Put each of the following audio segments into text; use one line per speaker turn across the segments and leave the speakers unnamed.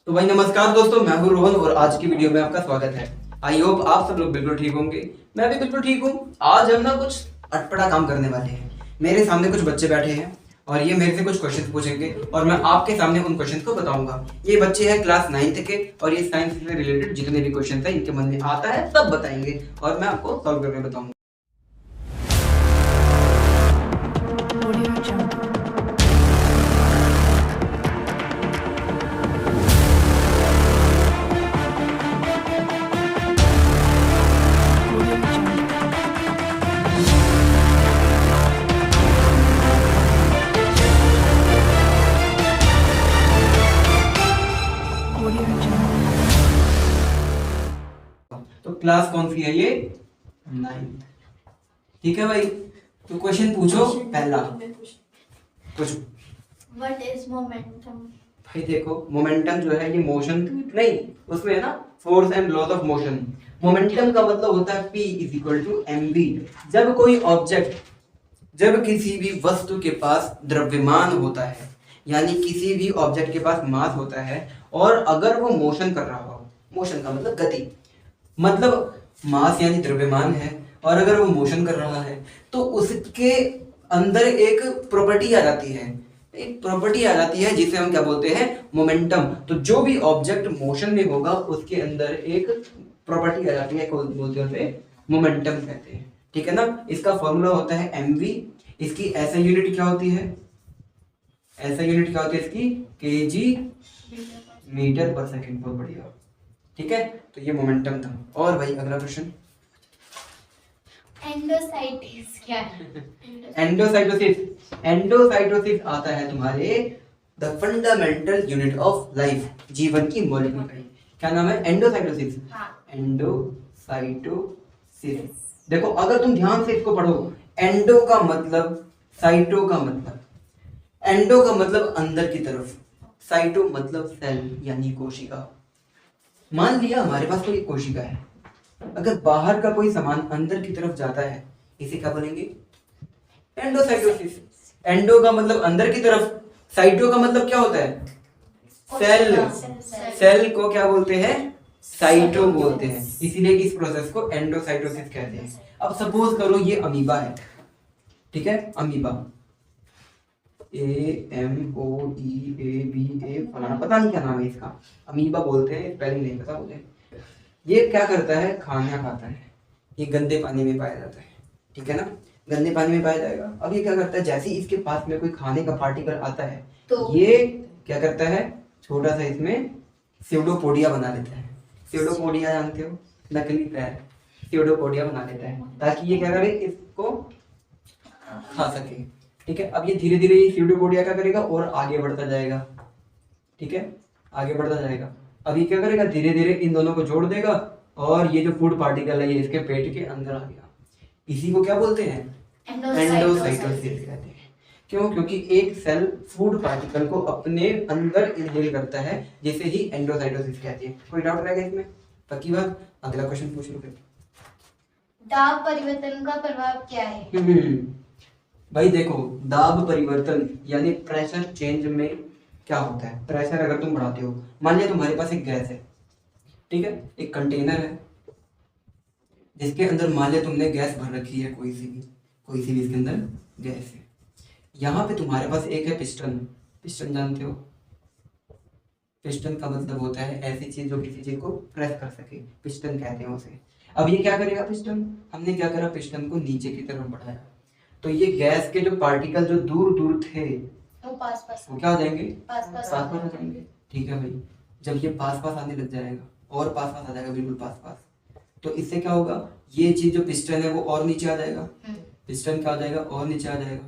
तो भाई नमस्कार दोस्तों, मैं हूं रोहन और आज की वीडियो में आपका स्वागत है। आई होप आप सब लोग बिल्कुल ठीक होंगे। मैं भी बिल्कुल ठीक हूं। आज हम ना कुछ अटपटा काम करने वाले हैं। मेरे सामने कुछ बच्चे बैठे हैं और ये मेरे से कुछ क्वेश्चन पूछेंगे और मैं आपके सामने उन क्वेश्चन को बताऊंगा। ये बच्चे हैं क्लास 9th के और ये साइंस से रिलेटेड जितने भी क्वेश्चन है इनके मन में आता है सब बताएंगे और मैं आपको सॉल्व करके बताऊंगा। तो क्लास कौन सी है ये? 9th। ठीक है भाई, तो क्वेश्चन पूछो। पहला पूछो।
What is momentum?
भाई देखो, मोमेंटम जो है ये मोशन नहीं, उसमें है ना force and laws of motion. Momentum का मतलब होता है P is equal to mv। जब कोई ऑब्जेक्ट, जब किसी भी वस्तु के पास द्रव्यमान होता है, यानी किसी भी ऑब्जेक्ट के पास मास होता है और अगर वो मोशन कर रहा हो, मोशन का मतलब गति, मतलब मास यानी द्रव्यमान है और अगर वो मोशन कर रहा है तो उसके अंदर एक प्रॉपर्टी आ जाती है, एक प्रॉपर्टी आ जाती है जिसे हम क्या बोलते हैं? मोमेंटम। तो जो भी ऑब्जेक्ट मोशन में होगा उसके अंदर एक प्रॉपर्टी आ जाती है, बोलते हैं उसे मोमेंटम कहते हैं। ठीक है ना? इसका फॉर्मूला होता है mv। इसकी ऐसा यूनिट क्या होती है? ऐसा यूनिट क्या होती है इसकी? kg मीटर पर सेकंड। बहुत बढ़िया। ठीक है, तो ये मोमेंटम था। और भाई अगला क्वेश्चन।
एंडोसाइटिस क्या है?
एंडोसाइटोसिस। एंडोसाइटोसिस आता है तुम्हारे the fundamental unit of life, जीवन की मौलिक इकाई। क्या नाम है? एंडोसाइटोसिस।
हाँ।
एंडोसाइटोसिस। देखो अगर तुम ध्यान से इसको पढ़ो, एंडो का मतलब, साइटो का मतलब, एंडो का मतलब अंदर की तरफ, साइटो मतलब सेल यानी कोशिका। मान लिया हमारे पास कोई कोशिका है, अगर बाहर का कोई सामान अंदर की तरफ जाता है, इसे क्या बोलेंगे? एंडोसाइटोसिस। एंडो का मतलब अंदर की तरफ, साइटो का मतलब क्या होता है? सेल। सेल को क्या बोलते हैं? साइटो बोलते हैं। इसीलिए इस प्रोसेस को एंडोसाइटोसिस कहते हैं। अब सपोज करो ये अमीबा है। ठीक है, अमीबा, AMOEABA फलाना, पता नहीं क्या नाम है इसका, अमीबा बोलते हैं, स्पेलिंग नहीं पता मुझे। ये क्या करता है? खाना खाता है। ये गंदे पानी में पाया जाता है। ठीक है ना? गंदे पानी में पाया जाएगा। अब ये क्या करता है? जैसे ही इसके पास में कोई खाने का पार्टिकल आता है तो ये क्या करता है? छोटा सा इसमें स्यूडोपोडिया बना लेता है। स्यूडोपोडिया जानते हो? नकली पैर। स्यूडोपोडिया बना लेता है ताकि ये क्या करे? इसको खा सके। ठीक है, अब ये धीरे धीरे ये स्यूडोपोडिया क्या करेगा? और आगे बढ़ता जाएगा। ठीक है, आगे बढ़ता जाएगा। अब ये क्या करेगा? धीरे धीरे इन दोनों को जोड़ देगा और ये जो फूड पार्टिकल है ये इसके पेट के अंदर आ गया। इसी को क्या बोलते हैं? एंडोसाइटोसिस कहते हैं। क्यों? क्योंकि एक सेल फूड पार्टिकल को अपने अंदर इनहेल करता है, जिसे ही एंडोसाइटोसिस कहते हैं। कोई डाउट रहेगा इसमें? पक्की बात। अगला क्वेश्चन पूछ लो फिर।
दाब परिवर्तन का प्रभाव क्या है?
भाई देखो, दाब परिवर्तन यानी प्रेशर चेंज में क्या होता है? प्रेशर अगर तुम बढ़ाते हो, मान लिया तुम्हारे पास एक गैस है, ठीक है, एक कंटेनर है जिसके अंदर मान लिया तुमने गैस भर रखी है, कोई सी भी इसके अंदर गैस है। यहाँ पे तुम्हारे पास एक है पिस्टन। पिस्टन जानते हो? पिस्टन का मतलब होता है ऐसी चीज जो किसी चीज को प्रेस कर सके, पिस्टन कहते हैं उसे। अब ये क्या करेगा पिस्टन? हमने क्या करा? पिस्टन को नीचे की तरफ बढ़ाया तो ये गैस के जो पार्टिकल जो दूर दूर थे
वो पास
वो क्या हो जाएंगे?
पास
आ जाएंगे। ठीक है भाई, जब ये पास पास आने लग जाएगा और पास पास आ जाएगा, बिल्कुल पास पास, तो इससे क्या होगा? ये चीज जो पिस्टन है वो और नीचे आ जाएगा। पिस्टन क्या आ जाएगा? और नीचे आ जाएगा।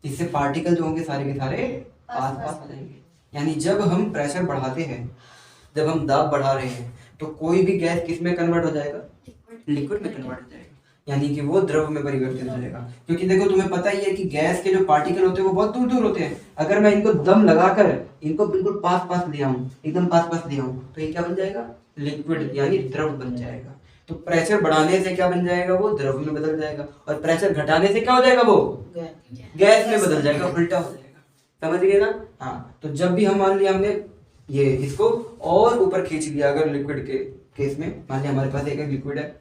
इससे पार्टिकल जो होंगे सारे के सारे पास पास आ जाएंगे। यानी जब हम प्रेशर बढ़ाते हैं, जब हम दाब बढ़ा रहे हैं, तो कोई भी गैस किस में कन्वर्ट हो जाएगा? लिक्विड में कन्वर्ट हो जाएगा, यानी कि वो द्रव में परिवर्तित हो जाएगा। क्योंकि देखो तुम्हें पता ही है कि गैस के जो पार्टिकल होते हैं वो बहुत दूर दूर होते हैं। अगर मैं इनको दम लगाकर इनको बिल्कुल पास पास ले आऊं, एकदम पास पास ले आऊं, तो ये क्या बन जाएगा? लिक्विड यानी द्रव बन जाएगा। तो प्रेशर बढ़ाने से क्या बन जाएगा? वो द्रव में बदल जाएगा। और प्रेशर घटाने से क्या हो जाएगा? वो गैस में बदल जाएगा, उल्टा हो जाएगा। समझ गए ना? हाँ, तो जब भी हम मान लिया हमने ये इसको और ऊपर खींच लिया अगर लिक्विड के केस में, मान लिया हमारे पास एक लिक्विड है,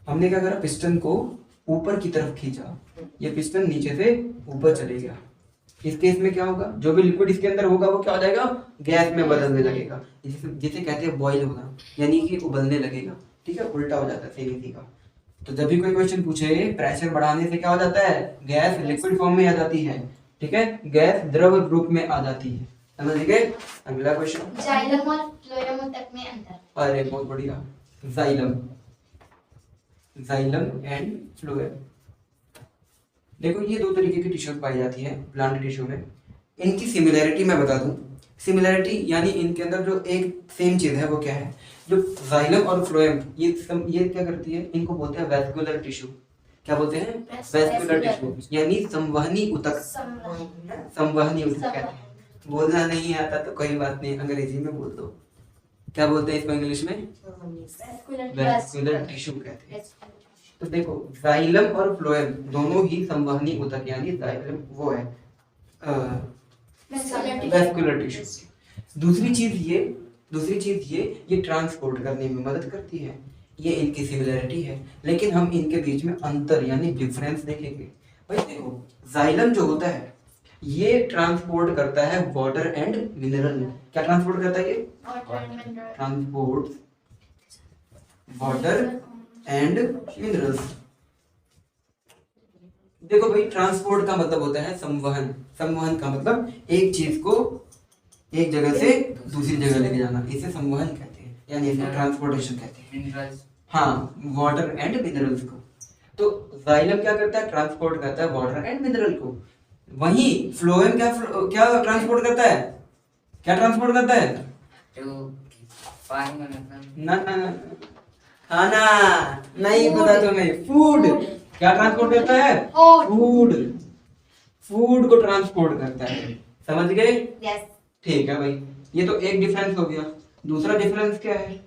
हमने क्या करा, पिस्टन को ऊपर की तरफ खींचा, ये पिस्टन नीचे से ऊपर चले गया। इस केस में क्या होगा, जो भी लिक्विड इसके अंदर होगा वो क्या हो जाएगा, गैस में बदलने लगेगा, जिसे कहते हैं बॉईल होना, यानी कि उबलने लगेगा। ठीक है, उल्टा हो जाता है सेम इसी का। तो जब भी कोई क्वेश्चन पूछे प्रेशर बढ़ाने से क्या हो जाता है, गैस लिक्विड फॉर्म में आ जाती है। ठीक है, गैस द्रव रूप में आ जाती है। समझ गए? अगला क्वेश्चन,
जाइलम और फ्लोएम ऊतक में अंतर।
अरे बहुत बढ़िया, जाइलम, जाइलम एंड फ्लोएम। देखो ये दो तरीके की टिश्यूज पाई जाती है प्लांट टिश्यू में। इनकी सिमिलैरिटी मैं बता दूं, सिमिलैरिटी यानी इनके अंदर जो एक सेम चीज है वो क्या है, जो जाइलम और फ्लोएम ये क्या करती है, इनको बोलते हैं वैस्कुलर टिश्यू। क्या बोलते हैं, वैस्कुलर टिश्यू, यानी संवहनी ऊतक, संवहनी ऊतक कहते हैं। बोलना नहीं आता तो कोई बात नहीं, अंग्रेजी में बोल दो। क्या बोलते हैं इसको इंग्लिश में, वैस्कुलर टिश्यू कहते हैं। तो देखो जाइलम और फ्लोएम दोनों ही संवहनी ऊतक यानी जाइलम वो है वैस्कुलर टिश्यू। दूसरी चीज ये ट्रांसपोर्ट करने में मदद करती है। ये इनकी सिमिलरिटी है, लेकिन हम इनके बीच में अंतर यानी डिफरेंस देखेंगे। भाई देखो जाइलम जो होता है ये ट्रांसपोर्ट करता है वाटर एंड मिनरल। क्या ट्रांसपोर्ट करता है ये, ट्रांसपोर्ट वाटर एंड मिनरल्स। देखो भाई ट्रांसपोर्ट का मतलब होता है संवहन, संवहन का मतलब एक चीज को एक जगह से दूसरी जगह लेके जाना, इसे संवहन कहते हैं, यानी इसे ट्रांसपोर्टेशन कहते हैं। हाँ, वाटर एंड मिनरल्स को। तो जाइलम क्या करता है, ट्रांसपोर्ट करता है वाटर एंड मिनरल को। वहीं फ्लोएम क्या ट्रांसपोर्ट करता है, क्या ट्रांसपोर्ट करता है, ना ना ना खाना नहीं पता तुम्हें, फूड। क्या ट्रांसपोर्ट करता है, फूड, फूड को ट्रांसपोर्ट करता है। समझ गए?
यस।
ठीक है भाई, ये तो एक डिफरेंस हो गया। दूसरा डिफरेंस क्या है,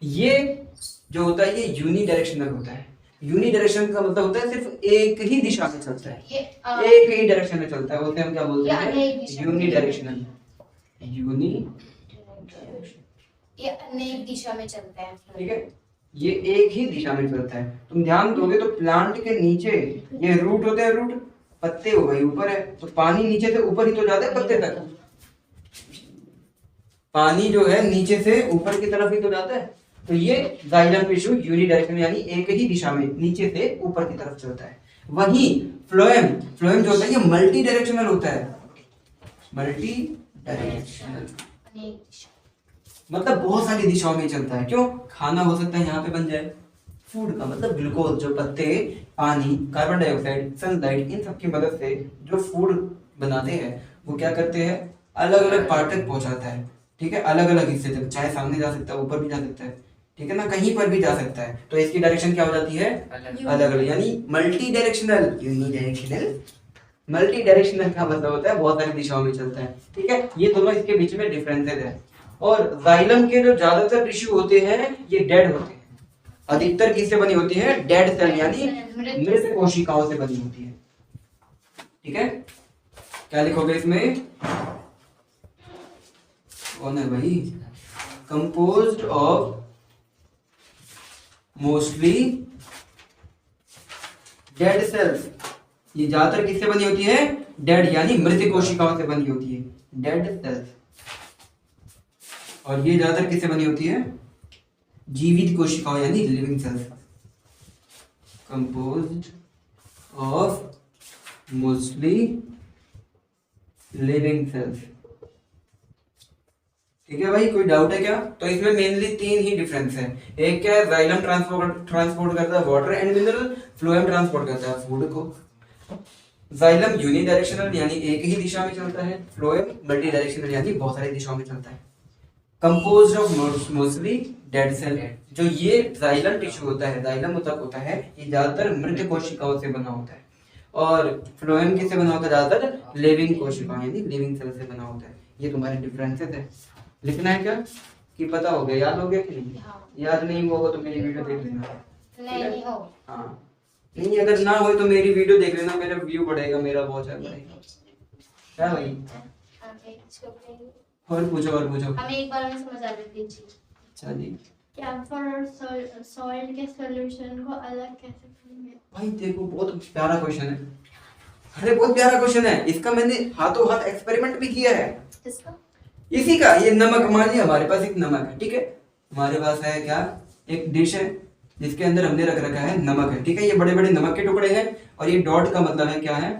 ये जो होता है ये यूनी डायरेक्शनल होता है। यूनी डायरेक्शन का मतलब होता है सिर्फ एक ही दिशा में चलता है, एक ही डायरेक्शन में चलता है, उसे हम क्या बोलते हैं, यूनी डायरेक्शनल। यूनी
ये अनेक दिशा में चलता है।
ठीक है, ये एक ही दिशा में चलता है। तुम ध्यान दोगे तो प्लांट के नीचे ये रूट होते हैं, रूट पत्ते हो गए ऊपर है, तो पानी नीचे से ऊपर ही तो जाता है पत्ते तक। पानी जो है नीचे से ऊपर की तरफ ही तो जाता है। तो ये जाइलम टिश्यू यूनी डायरेक्शन यानी एक ही दिशा में नीचे से ऊपर की तरफ चलता है। वहीं फ्लोएम, फ्लोएम जो होता है ये मल्टी डायरेक्शनल होता है, मल्टी डायरेक्शनल मतलब बहुत सारी दिशाओं में चलता है। क्यों, खाना हो सकता है यहाँ पे बन जाए, फूड का मतलब ग्लूकोज, जो पत्ते पानी कार्बन डाइऑक्साइड सनलाइट इन सब की मदद से जो फूड बनाते हैं वो क्या करते हैं, अलग अलग पार्ट तक पहुंचाता है। ठीक है, अलग अलग हिस्से तक, चाहे सामने जा सकता है, ऊपर भी जा सकता है, ठीक है ना, कहीं पर भी जा सकता है। तो इसकी डायरेक्शन क्या हो जाती है, अलग अलग, यानी multi directional. Uni directional, multi directional का मतलब होता है बहुत सारी दिशाओं में चलता है। ठीक है, ये दोनों इसके बीच में डिफरेंसेस है। और जाइलम के जो ज्यादातर टिश्यू होते हैं ये डेड होते हैं, अधिकतर किससे बनी होती है, डेड सेल यानी मृत कोशिकाओं से बनी होती है। ठीक है, क्या लिखोगे इसमें, कौन है भाई, composed of mostly dead cells. ये ज्यादातर किससे बनी होती है, डेड यानी मृत कोशिकाओं से बनी होती है, डेड सेल्स। और ये ज्यादातर किससे बनी होती है, जीवित कोशिकाओं यानी living cells. Composed of mostly living cells. ठीक है भाई, कोई डाउट है क्या? तो इसमें मेनली तीन ही डिफरेंस है। एक क्या है, जाइलम ट्रांसपोर्ट करता है water and mineral, phloem transport करता है फूड को। जाइलम यूनी डायरेक्शनल यानी एक ही दिशा में चलता है, फ्लोएम मल्टी डायरेक्शनल यानी बहुत सारी दिशाओं में चलता है। Composed of mostly dead cell. जो ये जाइलम टिश्यू होता है, जाइलम ऊतक होता है, ये ज्यादातर मृत कोशिकाओं से बना होता है। और फ्लोएम किससे बना होता है, ज्यादातर लिविंग कोशिकाओं यानी लिविंग सेल से बना होता है। ये तुम्हारे डिफरेंसेस है। लिखना है क्या कि पता हो गया, याद हो गया कि नहीं?
हाँ।
याद नहीं हुआ होगा तो मेरी वीडियो देख लेना।
नहीं हो।
हाँ, नहीं अगर ना हो तो मेरी वीडियो देख लेना, मेरा व्यू बढ़ेगा, मेरा बहुत ज्यादा बढ़ेगा। क्या भाई? और पूछो और पूछो।
हमें एक बार में समझ आ जाती है चीज।
अच्छा जी
कैम्फर और सॉल्ट के सॉल्यूशन को अलग कैसे करेंगे?
भाई देखो बहुत प्यारा क्वेश्चन है, अरे बहुत प्यारा क्वेश्चन है, इसका मैंने हाथों हाथ एक्सपेरिमेंट भी किया है।
किसका?
इसी का, ये नमक, मान लिया हमारे पास एक नमक है, ठीक है, हमारे पास है क्या, एक डिश है जिसके अंदर हमने रख रखा है नमक है, ठीक है, ये बड़े बड़े नमक के टुकड़े हैं और ये डॉट का मतलब है क्या है,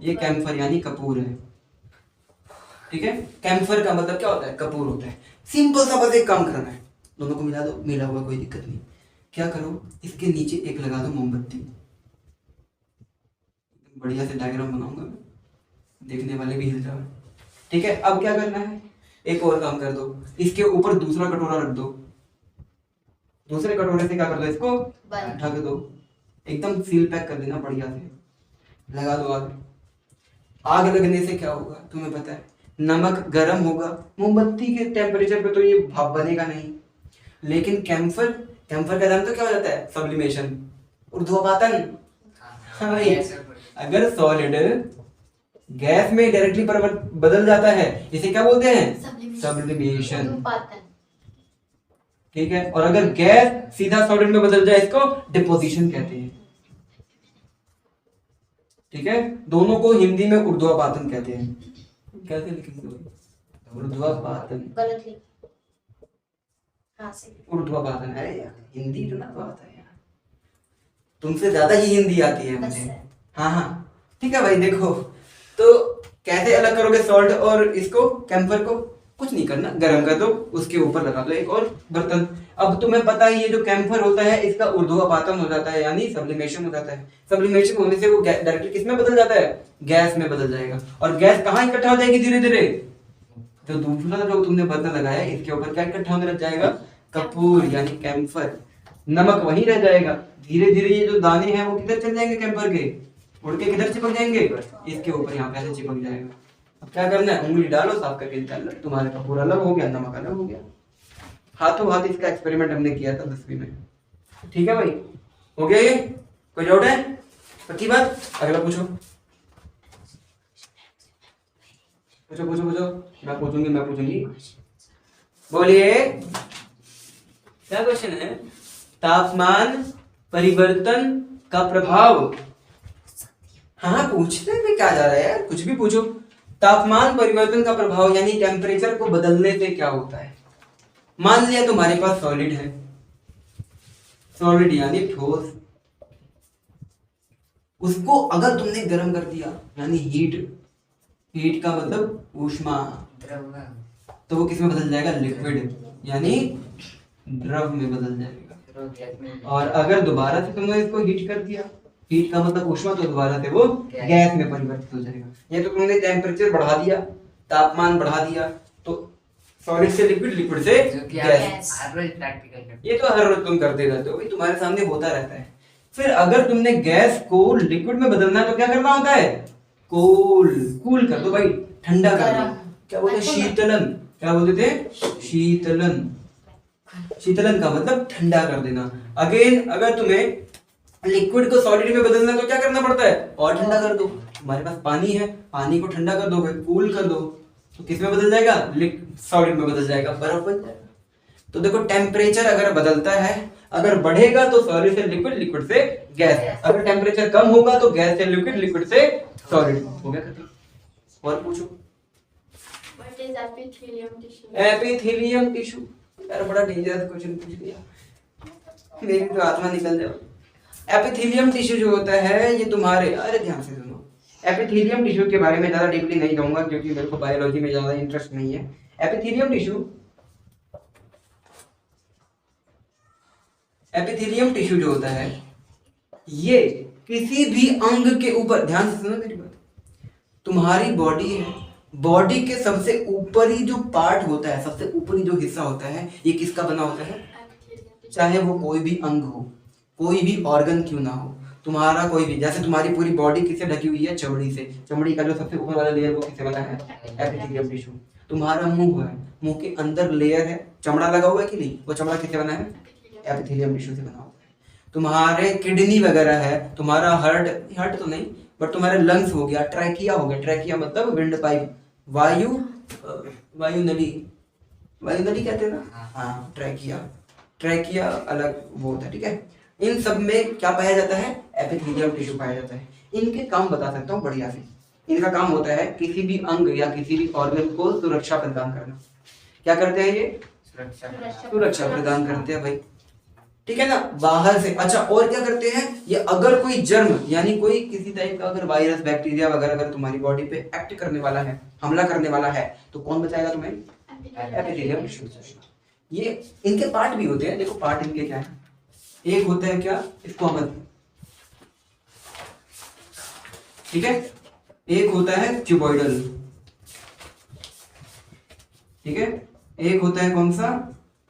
ये कैम्फर यानी कपूर है, ठीक है, कैम्फर का मतलब क्या होता है, कपूर होता है। सिंपल सा बस एक काम करना है, दोनों को मिला दो, मिला हुआ कोई दिक्कत नहीं, क्या करो इसके नीचे एक लगा दो मोमबत्ती, बढ़िया से डायग्राम बनाऊंगा मैं, देखने वाले भी हिल जाओ, ठीक है। अब क्या करना है, एक और काम कर दो, इसके ऊपर दूसरा कटोरा रख दो, दूसरे कटोरे से क्या कर दो, इसको ढक दो, एकदम सील पैक कर देना बढ़िया से, लगा दो आग। आग लगने से क्या होगा तुम्हें पता है, नमक गर्म होगा, मोमबत्ती के टेम्परेचर पे तो ये भाप बनेगा नहीं, लेकिन कैम्फर, कैम्फर का नाम तो क्या हो जाता है, सब्लिमेशन, ऊर्ध्वपातन। हाँ भाई, अगर सॉलिड गैस में डायरेक्टली बदल जाता है इसे क्या बोलते हैं, सब्लिमेशन, ठीक है, और अगर गैस सीधा सॉलिड में बदल जाए इसको डिपोजिशन कहते हैं, ठीक है, दोनों को हिंदी में ऊर्ध्वपातन कहते हैं। कैसे लिखेंगे, ऊर्ध्वपातन, ऊर्ध्वपातन, अरे यार हिंदी इतना तो आता है यार, तुमसे ज्यादा ही हिंदी आती है मुझे। हाँ हाँ ठीक है भाई, देखो तो कैसे अलग करोगे सॉल्ट और इसको, कैम्फर को, कुछ नहीं करना, गरम कर दो, उसके ऊपर लगा दो एक और बर्तन। अब तुम्हें पता ही है जो कैम्फर होता है इसका ऊर्ध्वपातन हो जाता है यानी सब्लिमेशन हो जाता है, सब्लिमेशन होने से वो डायरेक्टली किस में बदल जाता है, गैस में बदल जाएगा, और गैस कहाँ इकट्ठा हो जाएगी धीरे धीरे, तो दूसरा जो तुमने बर्तन लगाया इसके ऊपर क्या इकट्ठा होने लग जाएगा, कपूर यानी कैम्फर, नमक वहीं रह जाएगा, धीरे धीरे ये जो दाने हैं वो किधर चल जाएंगे कैम्फर के, उड़ के किधर चिपक जाएंगे, इसके ऊपर यहाँ पे ऐसे चिपक जाएगा। अब क्या करना है, उंगली डालो साफ करके निकाल, तुम्हारे कपूर अलग हो गया, नमक अलग हो गया। हाथों हाथ इसका एक्सपेरिमेंट हमने किया था 10वीं में, ठीक है भाई, हो गया ये, कोई डाउट है, पक्की बात, अगला पूछो पूछो पूछो पूछो, मैं पूछूंगी, बोलिए क्या क्वेश्चन है, तापमान परिवर्तन का प्रभाव, हाँ पूछने में क्या जा रहा है यार, कुछ भी पूछो। तापमान परिवर्तन का प्रभाव यानी टेम्परेचर को बदलने से क्या होता है, मान लिया तुम्हारे पास सॉलिड है, सॉलिड यानी ठोस, उसको अगर तुमने गर्म कर दिया यानी हीट, हीट का मतलब ऊष्मा, तो वो किस में बदल जाएगा, लिक्विड यानी द्रव में बदल जाएगा, और अगर दोबारा से तुमने इसको हीट कर दिया, हीट का मतलब ऊष्मा, तो दोबारा से वो गैस में परिवर्तित हो जाएगा। ये तो तुमने टेम्परेचर बढ़ा दिया, तापमान बढ़ा दिया, तो सॉलिड से लिक्विड, लिक्विड से गैस, ये तो हर रोज तुम करते रहते हो, तुम्हारे सामने होता रहता है। फिर अगर तुमने गैस को लिक्विड में बदलना है तो क्या करना होता है, कूल कर दो भाई, ठंडा कर दो, क्या बोलते हैं, शीतलन, क्या बोलते थे, शीतलन, शीतलन का मतलब ठंडा कर देना। अगेन अगर तुम्हें लिक्विड को सॉलिड में बदलना है तो क्या करना पड़ता है, और ठंडा कर दो, तुम्हारे पास पानी है, पानी को ठंडा कर दोगे, कूल कर दो, तो किस में बदल जाएगा, सॉलिड में बदल जाएगा, बर्फ बन जाएगा। तो देखो टेम्परेचर अगर बदलता है, अगर बढ़ेगा तो सॉलिड से लिक्विड, लिक्विड से गैस, अगर टेम्परेचर कम होगा तो गैस से लिक्विड, लिक्विड से सॉलिड, हो गया खत्म। और पूछो,
what is epithelium tissue,
epithelium tissue, यार बड़ा डेंजरस क्वेश्चन पूछ लिया, मेरी तो आत्मा निकल जाओ। एपिथेलियम टिश्यू जो होता है ये तुम्हारे, अरे ध्यान से सुनो, एपिथेलियम टिश्यू के बारे में ज्यादा डीपली नहीं जाऊंगा क्योंकि मेरे को बायोलॉजी में ज्यादा इंटरेस्ट नहीं है। एपिथेलियम टिश्यू जो होता है ये किसी भी अंग के ऊपर, ध्यान से सुनो मेरी बात, तुम्हारी बॉडी है, बॉडी के सबसे ऊपरी जो पार्ट होता है, सबसे ऊपरी जो हिस्सा होता है, ये किसका बना होता है, चाहे वो कोई भी अंग हो, कोई भी ऑर्गन क्यों ना हो, तुम्हारा कोई भी, जैसे तुम्हारी पूरी बॉडी किससे ढकी हुई है, चमड़ी से, चमड़ी का जो सबसे ऊपर वाला लेयर वो किससे बना है, एपिथेलियम टिश्यू। तुम्हारा मुंह है, मुंह के अंदर लेयर है, चमड़ा लगा हुआ है कि नहीं, वो चमड़ा किससे बना है, एपिथेलियम टिश्यू से बना हुआ है। तुम्हारे किडनी वगैरह है, तुम्हारा हार्ट तो नहीं बट तुम्हारे लंग्स हो गया, ट्रैकिया हो गया, ट्रैकिया मतलब विंड पाइप, वायुनली, वायुनली कहते हैं ना, हाँ ट्रैकिया, ट्रैकिया अलग वो होता है, ठीक है। इन सब में क्या पाया जाता है, एपिथेलियल टिश्यू पाया जाता है। इनके काम बता सकता हूँ बढ़िया से। इनका काम होता है किसी भी अंग या किसी भी ऑर्गन को सुरक्षा प्रदान करना। क्या करते हैं ये, सुरक्षा प्रदान करते हैं भाई, ठीक है ना, बाहर से। अच्छा और क्या करते हैं ये, अगर कोई जर्म यानी कोई किसी टाइप का अगर वायरस बैक्टीरिया वगैरह अगर तुम्हारी बॉडी पे एक्ट करने वाला है, हमला करने वाला है, तो कौन बचाएगा तुम्हें, एपिथेलियल टिश्यू। ये इनके पार्ट भी होते हैं, देखो पार्ट इनके क्या है, एक होता है क्या, स्क्वामस, ठीक है, एक होता है क्यूबॉइडल, ठीक है, एक होता है कौन सा,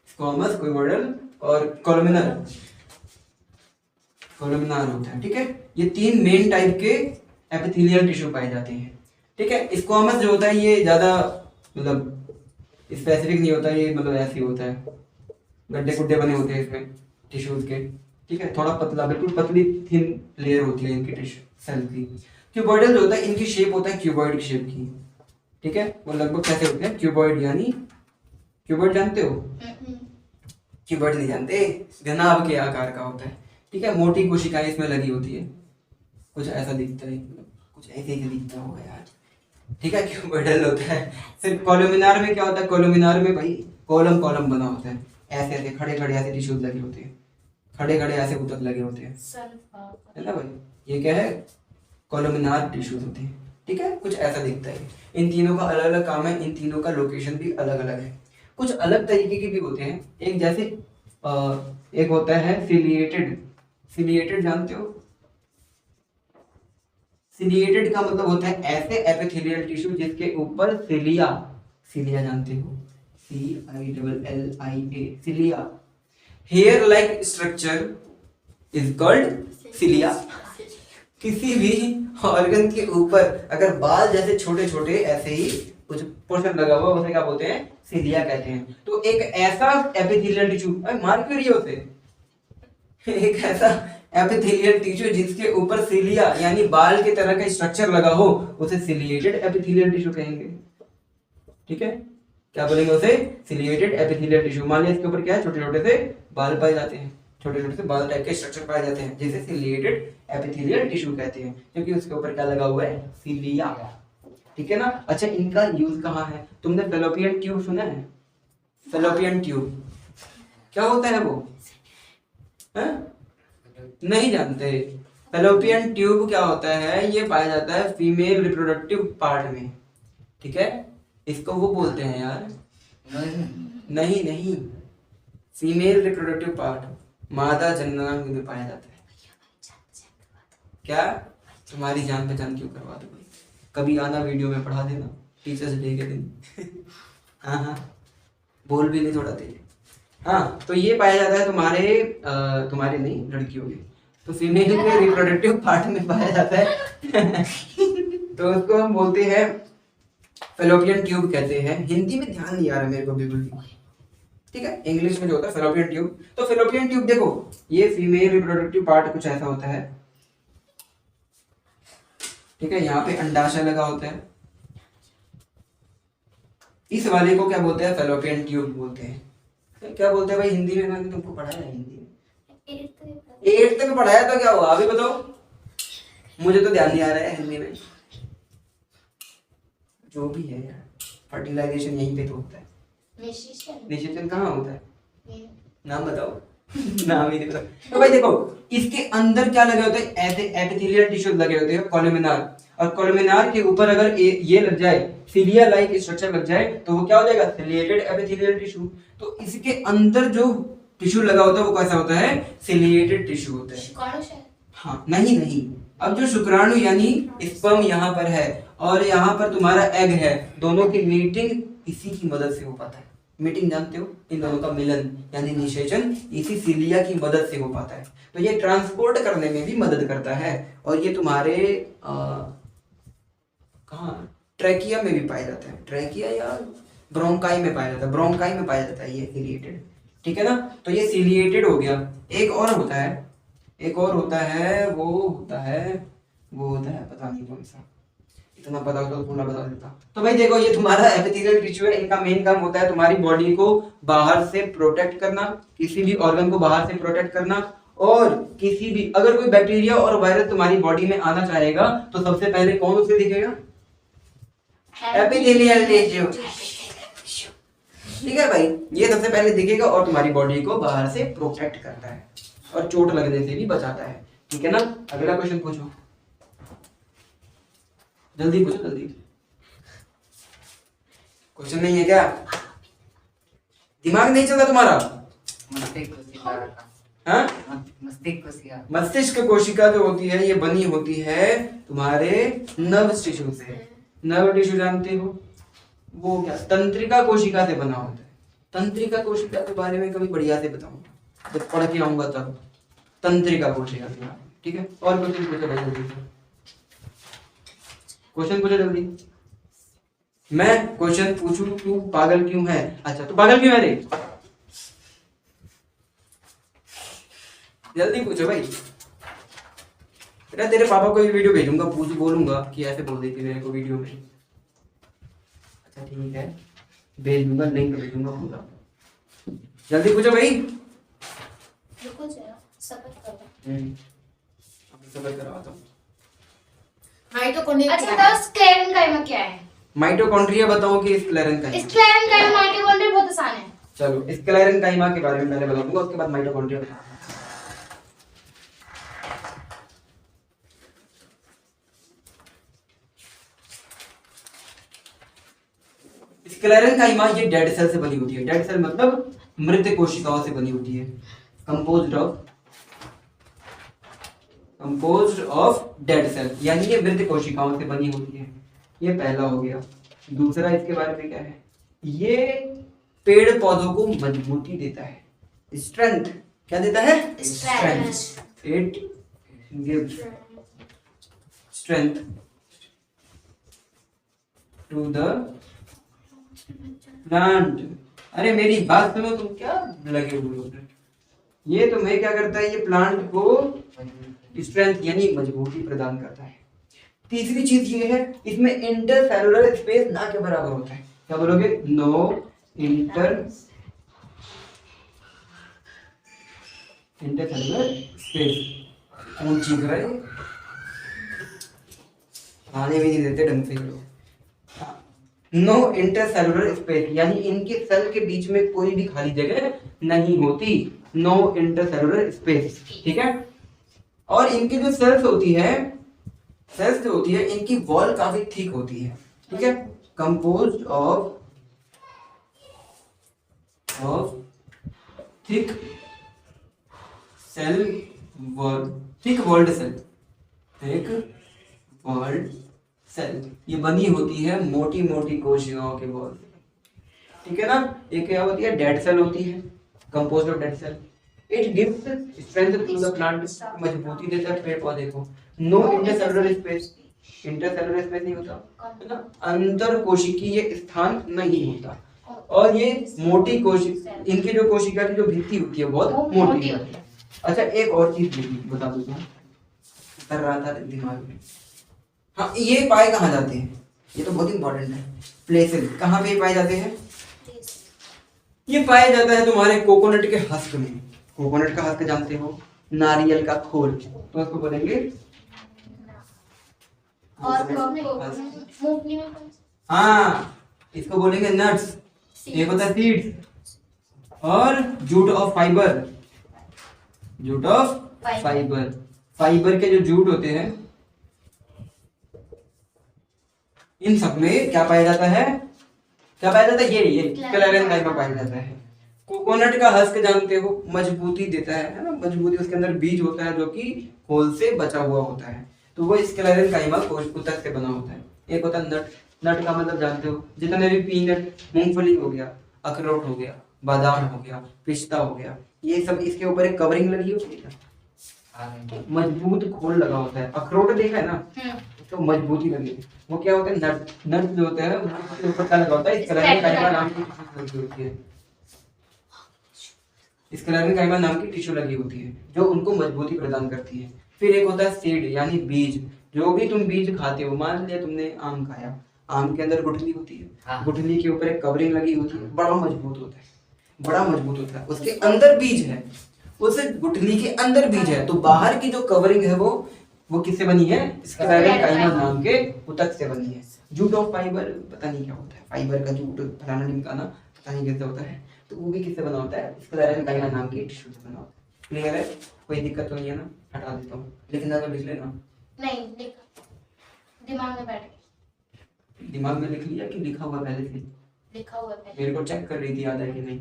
स्क्वामस, क्यूबॉइडल और कोलुमिनर, कोलुमिनार होता है, ठीक है। ये तीन मेन टाइप के एपिथेलियल टिश्यू पाए जाते हैं, ठीक है। स्क्वामस जो होता है ये ज्यादा मतलब स्पेसिफिक नहीं होता, ये मतलब ऐसे ही होता है, गड्ढे गुड्ढे बने होते हैं इसमें टिश्यूज के, ठीक है, थोड़ा पतला, बिल्कुल पतली थिन लेयर होती है इनकी टिश्यू सेल की। क्यूबॉइडल जो होता है इनकी शेप होता है क्यूबॉइड की शेप की, ठीक है, वो लगभग कैसे होते हैं, क्यूबॉइड, यानी क्यूबॉइड जानते हो, क्यूबॉइड नहीं जानते, घनाभ के आकार का होता है, ठीक है, मोटी कोशिकाएं इसमें लगी होती है, कुछ ऐसा दिखता है, कुछ ऐसे ही दिखता होगा यार, ठीक है, क्यूबॉइडल होता है। फिर कोलुमिनार में क्या होता है, कोलुमिनार में भाई कॉलम कॉलम बना होता है, ऐसे ऐसे खड़े खड़े ऐसे टिश्यूज लगे होते हैं, खड़े खड़े ऐसे ऊतक लगे होते हैं, है ना भाई, ये क्या है, कोलुमिनार टिश्यूज होते हैं, ठीक है, कुछ ऐसा दिखता है। इन तीनों का अलग अलग काम है, इन तीनों का लोकेशन भी अलग अलग है, कुछ अलग तरीके के भी होते हैं। एक जैसे एक होता है सिलिएटेड, सिलिएटेड जानते हो, सिलिएटेड का मतलब होता है ऐसे एपिथेलियल टिश्यू जिसके ऊपर सिलिया, सिलिया जानते हो, CILLIA, cilia, hair like structure is called cilia. किसी भी ऑर्गन के ऊपर अगर बाल जैसे छोटे छोटे ऐसे ही कुछ पोर्शन लगा हुआ उसे क्या बोलते हैं, सिलिया कहते हैं। तो एक ऐसा एपिथेलियल टिश्यू, मार क्यों रही है उसे, एक ऐसा एपिथेलियल टिश्यू जिसके ऊपर सिलिया यानी बाल के तरह का स्ट्रक्चर लगा हो उसे सिलिएटेड एपिथेलियल टिश्यू कहेंगे, ठीक है, क्या बोलेंगे उसे, सिलिएटेड एपिथेलियल टिश्यू। मान लिया इसके ऊपर क्या है, छोटे छोटे से बाल पाए जाते हैं, छोटे छोटे से बाल टाइप के स्ट्रक्चर पाए जाते हैं, जिसे सिलिएटेड एपिथेलियल टिश्यू कहते हैं, क्योंकि उसके ऊपर क्या लगा हुआ है, सिलिया, ठीक है ना। अच्छा इनका यूज कहाँ है, तुमने फैलोपियन ट्यूब सुना है, फैलोपियन ट्यूब क्या होता है वो, है? नहीं जानते। फैलोपियन ट्यूब क्या होता है, ये पाया जाता है फीमेल रिप्रोडक्टिव पार्ट में, ठीक है, इसको वो बोलते हैं यार, नहीं नहीं, फीमेल रिप्रोडक्टिव पार्ट, मादा जननांग में पाया जाता है। क्या तुम्हारी जान पहचान क्यों करवा दो भाई, कभी आना वीडियो में पढ़ा देना टीचर्स डे के दिन। हाँ हाँ बोल भी नहीं थोड़ा तेज। हाँ तो ये पाया जाता है तुम्हारे तुम्हारे नहीं लड़कियों के, तो फीमेल के रिप्रोडक्टिव पार्ट में पाया जाता है। तो उसको हम बोलते हैं फैलोपियन ट्यूब कहते हैं। हिंदी में ध्यान नहीं आ रहा मेरे को बिल्कुल भी, ठीक है, इंग्लिश में जो होता है फैलोपियन ट्यूब। तो फैलोपियन ट्यूब देखो ये फीमेल रिप्रोडक्टिव पार्ट कुछ ऐसा होता है, ठीक है, यहाँ पे अंडाशय लगा होता है, इस वाले को क्या बोलते हैं, फैलोपियन ट्यूब बोलते हैं। क्या बोलते हैं भाई हिंदी में, मैंने तुमको पढ़ाया है हिंदी में, 8th में पढ़ाया था, क्या हुआ अभी बताओ, मुझे तो ध्यान नहीं आ रहा है हिंदी में, जो भी है यार, फर्टिलाइजेशन यहीं पे तो होता है, निषेचन कहाँ होता है, नाम बताओ। नाम ही नहीं पता। तो भाई देखो इसके अंदर क्या लगे होते हैं, ऐसे एपिथेलियल टिश्यू लगे होते हैं कोलुमिनार, और कोलुमिनार के ऊपर अगर ये लग जाए, सिलिया लाइक स्ट्रक्चर लग जाए, तो वो क्या हो जाएगा, सिलिएटेड एपिथेलियल टिश्यू। तो इसके अंदर जो टिश्यू लगा होता है वो कैसा होता है, सिलिएटेड टिश्यू होता है। हाँ नहीं नहीं, अब जो शुक्राणु यानी स्पर्म यहाँ पर है और यहाँ पर तुम्हारा एग है, दोनों की मीटिंग इसी की मदद से हो पाता है। मीटिंग जानते हो, इन दोनों का मिलन यानी निषेचन इसी सिलिया की मदद से हो पाता है। तो ये ट्रांसपोर्ट करने में भी मदद करता है, और ये तुम्हारे कहाँ ट्रैकिया में भी पाया जाता है, ट्रैकिया या ब्रोंकाई में पाया जाता है, ब्रोंकाई में पाया जाता है ये सिलिएटेड, ठीक है ना। तो ये सिलिएटेड हो गया। एक और होता है, एक और होता है, वो होता है पता नहीं कौन सा, इतना पता होता तो थोड़ा बता देता। तो भाई देखो ये तुम्हारा एपिथेलियल टिश्यू है, इनका मेन काम होता है तुम्हारी बॉडी को बाहर से प्रोटेक्ट करना, किसी भी ऑर्गन को बाहर से प्रोटेक्ट करना, और किसी भी अगर कोई बैक्टीरिया और वायरस तुम्हारी बॉडी में आना चाहेगा तो सबसे पहले कौन उसे दिखेगा? Epithelial tissue. ठीक है भाई, ये सबसे पहले दिखेगा और तुम्हारी बॉडी को बाहर से प्रोटेक्ट करता है और चोट लगने से भी बचाता है। ठीक है ना? अगला क्वेश्चन पूछो, जल्दी पूछो जल्दी। क्वेश्चन नहीं है क्या? दिमाग नहीं चलता तुम्हारा? हाँ? मस्तिष्क कोशिका जो होती है ये बनी होती है तुम्हारे नर्व टिश्यू से। नर्व टिश्यू जानते हो? वो क्या तंत्रिका कोशिका से बना होता है। तंत्रिका कोशिका के बारे में कभी बढ़िया से बताऊंगा, जब पढ़ के आऊंगा तब। तंत्रिका कोशिका के बारे में, ठीक है? और क्वेश्चन पूछो भाई जल्दी से, क्वेश्चन पूछो जल्दी। मैं क्वेश्चन पूछूं तू पागल क्यों है? अच्छा तू पागल क्यों है रे? जल्दी पूछो भाई। बेटा तेरे पापा को ये वीडियो भेजूंगा, पूछ बोलूंगा कि ऐसे बोल देती मेरे को वीडियो में। अच्छा ठीक है, भेज दूंगा, लिंक भेजूंगा पूरा। जल्दी पूछो भाई।
रुको जरा, सब्र करो।
सब्र करवाता हूँ।
अच्छा तो स्क्लेरेंकाइमा क्या है?
माइटोकॉन्ड्रिया बताओ कि स्क्लेरेंकाइमा।
स्क्लेरेंकाइमा माइटोकॉन्ड्रिया बहुत आसान है।
चलो स्क्लेरेंकाइमा के बारे में पहले बताऊंगा, उसके बाद माइटोकॉन्ड्रिया बताऊंगा। स्क्लेरेंकाइमा ये डेड सेल से बनी होती है। डेड सेल मतलब मृत कोशिकाओं से बनी होती है। कंपोज्ड ऑफ डेड सेल, यानी ये मृत कोशिकाओं से बनी होती है। ये पहला हो गया। दूसरा इसके बारे में क्या है? ये पेड़ पौधों को मजबूती देता है, स्ट्रेंथ। क्या देता है? Strength. It gives strength to the plant. अरे मेरी बात सुनो, तुम क्या लगे हुए हो? ये तुम्हें क्या करता है? ये प्लांट को स्ट्रेंथ यानी मजबूती प्रदान करता है। तीसरी चीज ये है, इसमें इंटरसेलुलर स्पेस ना के बराबर होता है। क्या बोलोगे? No intercellular space. कौन चीख रहा है? खाने भी नहीं देते ढंग से ये लोग। नो इंटरसेलुलर स्पेस, यानी इनके सेल के बीच में कोई भी खाली जगह नहीं होती। नो इंटरसेलुलर स्पेस, ठीक है? और इनकी जो सेल्स होती है, सेल्स जो होती है इनकी वॉल काफी थिक होती है, ठीक है? Composed of thick cell wall, thick walled cell. ये बनी होती है मोटी मोटी कोशिकाओं के वॉल, ठीक है ना? एक क्या होती है? डेड सेल होती है, composed of dead cell. It gives strength to the plant, मजबूती देता है पेड़ पौधे को। No intercellular space, intercellular space नहीं होता, है ना? अंतर कोशिकीय स्थान नहीं होता। और ये मोटी कोशिका, इनकी जो कोशिका की जो भित्ति होती है बहुत मोटी होती है। अच्छा एक और चीज बता दूं, कर रहा था दिमाग में। हाँ, ये पाए कहाँ जाते हैं? ये तो बहुत इंपॉर्टेंट है। प्लेसेस कहाँ पे पाए जाते हैं? ये पाया जाता है तुम्हारे कोकोनट के हस्क में। कोकोनट का हस्क जानते हो? नारियल का खोल, तो उसको बोलेंगे
मूंगफली में
हाँ, इसको बोलेंगे नट्स। एक होता है सीड्स और जूट ऑफ फाइबर। फाइबर के जो जूट होते हैं, इन सब में क्या पाया जाता है? क्या पाया जाता है? ये स्क्लेरेंकाइमा पाया जाता है। कोकोनट का हस्क जानते हो? मजबूती देता है ना? मजबूती, उसके अंदर बीज होता है जो कि खोल से बचा हुआ होता है, तो वो स्क्लेरेंकाइमा कोशिका से बना होता है। एक होता है नट। नट का मतलब जानते हो? जितने भी पीनट, मूंगफली हो गया, अखरोट हो गया, बादाम हो गया, पिस्ता हो गया, ये सब इसके ऊपर एक कवरिंग लगी होती है, मजबूत खोल लगा होता है। अखरोट देखा है ना? तो मजबूती लगी है। वो क्या होता है? नट। नट जो होता है उसके ऊपर क्या लगा होता है? स्क्लेरेंकाइमा नाम की टिश्यू होती है। स्क्लेरेंकाइमा नाम की टिश्यू लगी होती है जो उनको मजबूती प्रदान करती है। फिर एक होता है सीड यानी बीज, जो भी तुम बीज खाते हो, मान लिया तुमने आम खाया, आम के अंदर गुठली होती है,
हाँ।
गुठली के ऊपर एक कवरिंग लगी होती है, बड़ा मजबूत होता है, बड़ा मजबूत होता है, उसके अंदर बीज है, उस गुठली के अंदर बीज है, तो बाहर की जो कवरिंग है वो किससे बनी है? स्क्लेरेंकाइमा नाम के ऊतक से बनी है। जूट ऑफ फाइबर, पता नहीं क्या होता है, फाइबर का जूट फलाना ढिमकाना, पता नहीं कैसे होता है, तो वो भी किससे बना होता है? स्क्लेरेंकाइमा नाम के टिश्यू से बना होता है। क्लियर है? कोई दिक्कत तो नहीं है ना? हटा देता हूँ, लिखना तो लिख लेना।
नहीं लिखा, दिमाग में बैठ गया।
दिमाग में लिख लिया कि लिखा हुआ पहले से?
लिखा हुआ है
मेरे को चेक कर रही थी आता है कि नहीं,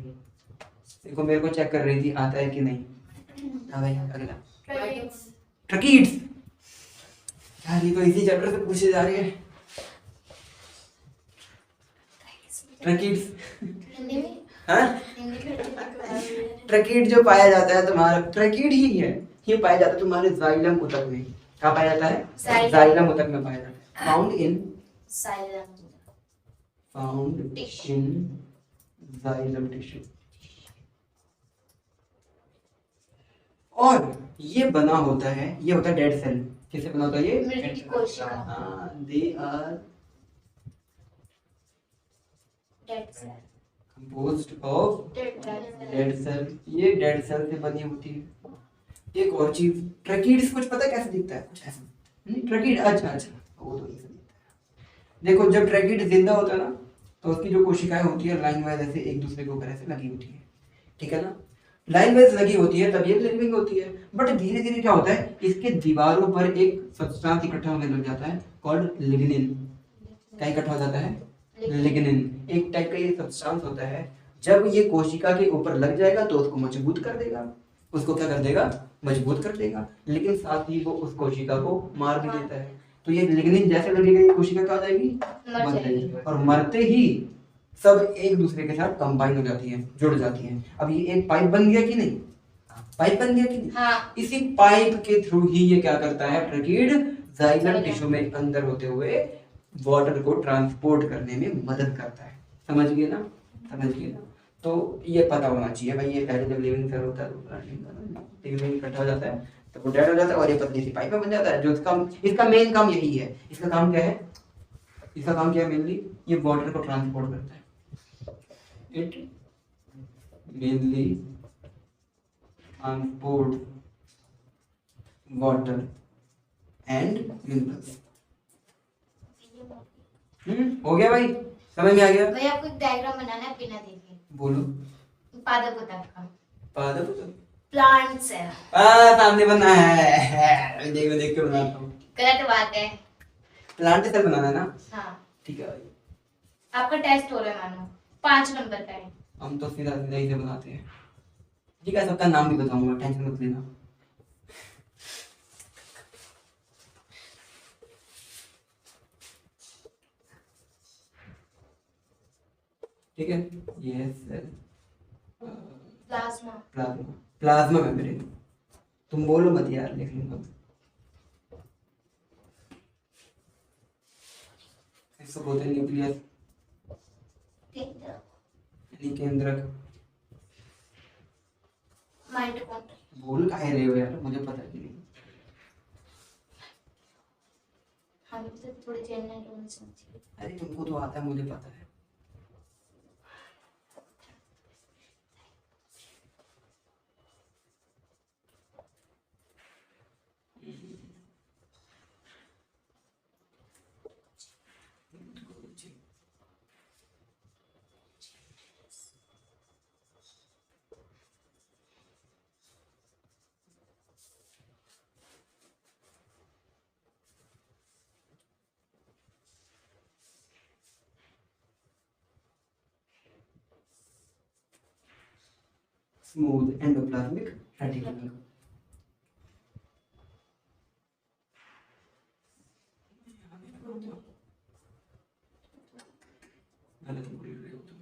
देखो मेरे को चेक कर रही थी आता है कि नहीं। हाँ भाई अगला,
ट्रेकिड्स।
ट्रकीड्स। यार ये तो इसी चैप्टर से पूछे जा रहे हैं। ट्रकीड्स,
हिंदी में,
हाँ?
हिंदी में
ट्रकीड जो पाया जाता है तुम्हारा, ट्रकीड ही है, ये पाया जाता है तुम्हारे जाइलम ऊतक में। कहाँ पाया जाता है?
जाइलम।
जाइलम ऊतक में पाया जाता है। Found in
silent
xylem tissue. और ये बना होता है, ये होता है डेड सेल। किससे बना होता है ये?
मृत की कोशिका,
हाँ, they are
dead cell,
composed of
dead cell.
Dead cell. ये डेड सेल से बनी होती है। एक और चीज, ट्रकीड्स कुछ पता है कैसे दिखता है? कुछ ऐसा नहीं, ट्रकीड, अच्छा अच्छा, वो तो ऐसा दिखता है। देखो जब ट्रकीड जिंदा होता है ना, तो उसकी जो कोशिकाएं होती है लाइन वाइज ऐसे एक दूसरे के ऊपर ऐसे लगी होती है, ठीक है ना? लाइन वाइज लगी होती है तब ये लिविंग होती है। बट धीरे धीरे क्या होता है, इसके दीवारों पर एक सब्सटेंस इकट्ठा होने लग जाता है, कॉल्ड लिग्निन। क्या इकट्ठा हो जाता है? लिग्निन। एक टाइप का ये सब्सटेंस होता है, जब ये कोशिका के ऊपर लग जाएगा तो उसको मजबूत कर देगा, उसको क्या कर देगा? मजबूत कर देगा, लेकिन साथ ही वो उस कोशिका को मार भी देता है। तो ये लिग्निन जैसे लगेगा ये कोशिका क्या हो जाएगी?
मर
मर
जाएगी।
जाएगी। और मरते ही सब एक दूसरे के साथ कंबाइन हो जाती है, जुड़ जाती है। अब ये एक पाइप बन गया कि नहीं? पाइप बन गया कि नहीं?
हाँ।
इसी पाइप के थ्रू ही ये क्या करता है? ट्रकीड जाइलम टिश्यू में अंदर होते हुए वाटर को ट्रांसपोर्ट करने में मदद करता है। समझ गए ना? समझ गए ना? तो ये पता होना चाहिए भाई, ये पहले जब लिविंग सेल होता है तो लिविंग इकट्ठा हो जाता है तो वो डेड हो जाता है और ये पतली सी पाइप में बन जाता है। जो इसका मेन काम यही है। इसका काम क्या है? इसका काम क्या है मेनली? ये वाटर को ट्रांसपोर्ट करता है। It mainly transport water and minerals. हो गया भाई? समझ में आ गया?
भैया आपको एक डायग्राम बनाना है बिना देखे,
बोलो।
पादप ऊतक का,
पादप तो
प्लांट सेल।
सामने बना है, देखो देख के बनाता हूँ।
गलत बात है।
प्लांट सेल बनाना है ना?
हाँ,
ठीक है भाई,
आपका टेस्ट हो रहा है मानो, 5 नंबर का है।
हम तो सीधा सीधा ही से बनाते हैं। ठीक है, सबका नाम भी बताऊंगा, टेंशन मत लेना। ठीक है, ये cell
plasma.
Plasma, plasma membrane. तुम बोलो मत यार, लिख लूंगा। इसको बोलते हैं न्यूक्लियस, यानी केंद्रक।
माइटोकॉन्ड्रिया।
बोल काहे रहे हो यार, मुझे पता ही नहीं।
हम तो थोड़ी जनरल नॉलेज समझिए।
अरे तुमको तो आता है, मुझे पता है। Smooth endoplasmic reticulum. गलत बोल रहे हो तुम।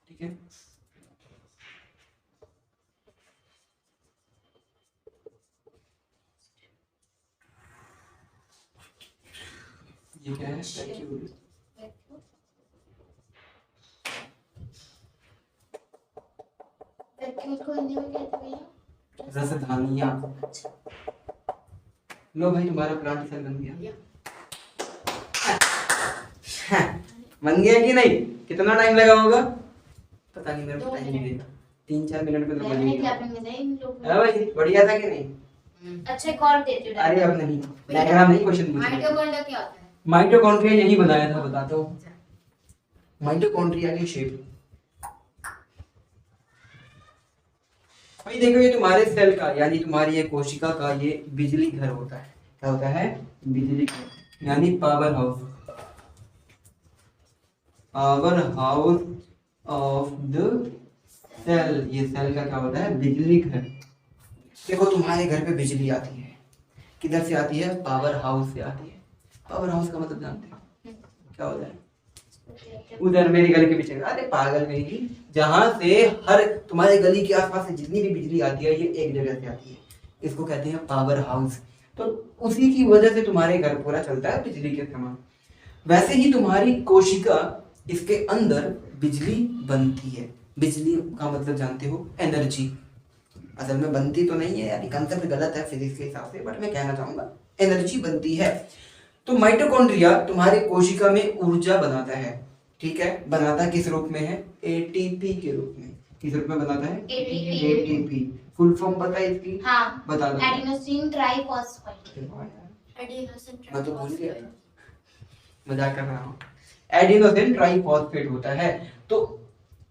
ठीक है, ये क्या है? वैक्यूल। रसधानियां। लो भाई तुम्हारा प्लांट सेल बन गया। बन गया कि नहीं? कितना टाइम लगा होगा पता नहीं, मेरे को
2
टाइम नहीं
मिनट।
देगा। 3-4 मिनट में तो बन
मैंने
गया।
क्या में इन लोगों
है भाई, बढ़िया था कि नहीं?
अच्छा एक और देती हूँ
अरे अब नहीं, डायग्राम नहीं, क्वेश्चन पूछ।
माइटोकॉन्ड्रिया क्या होता है?
माइटोकॉन्ड्रिया यही बनाया था, बताता हूँ। माइटोकॉन्ड्रिया की शेप भाई देखो, ये तुम्हारे सेल का यानी तुम्हारी ये कोशिका का ये बिजली घर होता है। क्या होता है? बिजली घर यानी power house. Power house of the cell, ये सेल का क्या होता है? बिजली घर। देखो तुम्हारे घर पे बिजली आती है, किधर से आती है? पावर हाउस से आती है। पावर हाउस का मतलब जानते हो क्या होता है? उधर मेरी गली के पीछे, अरे पागल नहीं, जहां से हर तुम्हारे गली के आसपास से जितनी भी बिजली आती है ये एक जगह से आती है, इसको कहते हैं पावर हाउस। तो उसी की वजह से तुम्हारे घर पूरा चलता है बिजली के समान। वैसे ही तुम्हारी कोशिका, इसके अंदर बिजली बनती है। बिजली का मतलब जानते हो? एनर्जी। असल में बनती तो नहीं है, यानी कंसेप्ट गलत है फिजिक्स के हिसाब से, बट मैं कहना चाहूंगा एनर्जी बनती है। तो माइटोकॉन्ड्रिया तुम्हारी कोशिका में ऊर्जा बनाता है। ठीक है, बनाता किस रूप में है? एटीपी के रूप में। किस रूप में बनाता है?
ATP।
एटीपी। फुल फॉर्म पता है इसकी?
हाँ,
बता दो।
Adenosine triphosphate.
मैं तो भूल गया था, मजाक कर रहा हूँ। एडिनोसिन ट्राइफॉस्फेट होता है। तो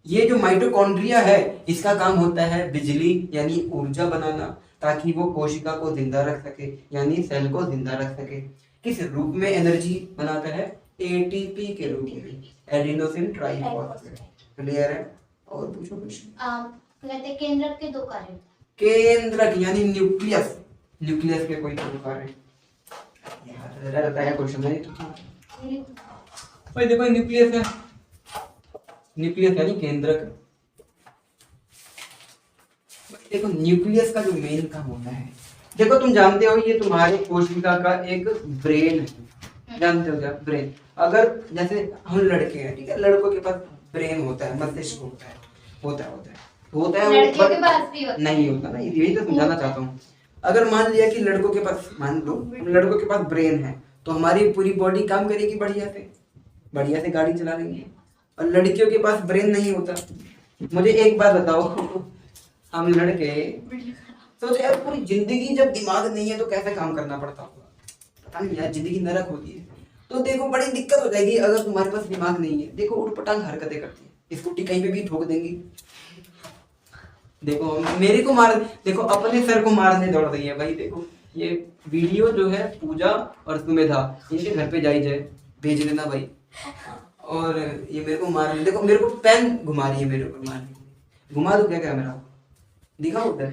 ये जो माइटोकॉन्ड्रिया है इसका काम होता है बिजली यानी ऊर्जा बनाना, ताकि वो कोशिका को जिंदा रख सके यानी सेल को जिंदा रख सके। किस रूप में एनर्जी बनाता है? एटीपी के रूप में, एडिनोसिन ट्राइफॉस्फेट। क्लियर है? और पूछो कुछ।
कहते हैं केंद्रक के 2 कार्य होते
केंद्रक यानी न्यूक्लियस। न्यूक्लियस के कोई दो कार्य यार रहता है क्वेश्चन में तो।
हैं।
भाई देखो न्यूक्लियस है, न्यूक्लियस यानी केंद्रक। देखो न्यूक्लियस का जो मेन काम होता है, देखो तुम जानते हो ये तुम्हारे कोशिका का एक ब्रेन है। जानते हो क्या? ब्रेन। अगर जैसे हम लड़के हैं, ठीक है, लड़कों के पास ब्रेन होता है, मस्तिष्क होता है, होता है
लड़कियों के पास भी होता है।
नहीं होता ना, यही तो समझाना चाहता हूँ। अगर मान लिया कि लड़कों के पास, मान लो लड़कों के पास ब्रेन है, तो हमारी पूरी बॉडी काम करेगी बढ़िया से गाड़ी चला लेंगे। और लड़कियों के पास ब्रेन नहीं होता। मुझे एक बात बताओ, हम लड़के सोचो यार पूरी जिंदगी जब दिमाग नहीं है तो कैसे काम करना पड़ता होगा? पता नहीं यार, जिंदगी नरक होती है। तो देखो बड़ी दिक्कत हो जाएगी अगर तुम्हारे पास दिमाग नहीं है। देखो उठपटांग हरकतें करती है, स्कूटी कहीं पे भी ठोक देंगी। देखो मेरे को मार, देखो अपने सर को मारने दौड़ रही है भाई। देखो ये वीडियो जो है पूजा और सुमेधा, इनके घर पे जाई जाए, भेज देना भाई। और ये मेरे को मार, देखो मेरे को पेन घुमा रही है, मेरे को मारने। घुमा दो क्या कैमरा? दिखाओ उधर